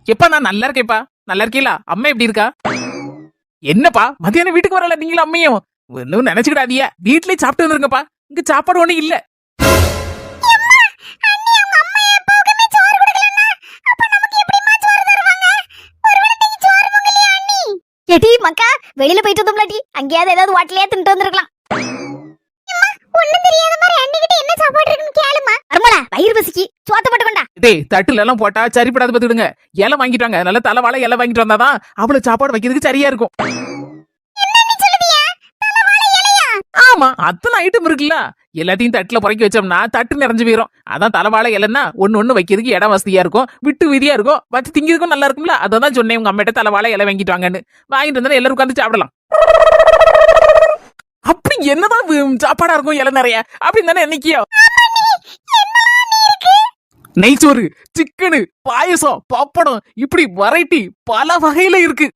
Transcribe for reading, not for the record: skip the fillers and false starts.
எப்பா நான் நல்லா இருக்கேப்பா. நல்லா இருக்கீங்களா? அம்மா எப்படி இருக்கா? என்னப்பா மத்தியானம் வீட்டுக்கு வரல நீங்களும் அம்மையும்? ஒன்னும் நினைச்சுக்கிடாதீங்க. வீட்லயே சாப்பிட்டு வந்துருங்கப்பா. இங்க சாப்பாடு ஒண்ணும் இல்ல. எடி மக்கா, வெளியில போயிட்டு வந்தோம்லாட்டி அங்கேயாவது ஏதாவது ஹோட்டலையே தின்ட்டு வந்திருக்கலாம். ஒண்ணும் தெரியாத மாதிரி அண்ணிக்கிட்ட என்ன சாப்பாடு இருக்குன்னு கேளுமா. அருமலா வயிறு பசிக்கு சோத்த போட்டு கொண்டா. டேய் தட்டுல எல்லாம் போட்டா சரிப்படாத பாத்துடுங்க. இலை வாங்கிட்டாங்க. நல்ல தலைவாழை இலை வாங்கிட்டு வந்தாதான் அவ்வளவு சாப்பாடு வைக்கிறதுக்கு சரியா இருக்கும். ஆமா அத்தனை ஐட்டம் இருக்குல்ல. எல்லாத்தையும் தட்டுல புறக்கி வச்சோம்னா தட்டு நிறைஞ்சு போயிரும். அதான் தலைவாழை இலைன்னா ஒண்ணு வைக்கிறதுக்கு இடம் வசதியா இருக்கும், விட்டு விதியா இருக்கும், வச்சு திங்கிறதுக்கும் நல்லா இருக்கும்ல. அதான் சொன்னேன் உங்க அம்மிட்ட தலைவாழை இலை வாங்கிட்டு வாங்கன்னு. வாங்கிட்டு வந்தா எல்லாரும் உட்காந்து சாப்பிடலாம். அப்படி என்னதான் சாப்பாடா இருக்கும் இலை நிறைய அப்படின்னு தானே என்னைக்கியோ. நெய்ச்சோறு, சிக்கனு, பாயசம், பப்படம், இப்படி வெரைட்டி பல வகையில இருக்கு.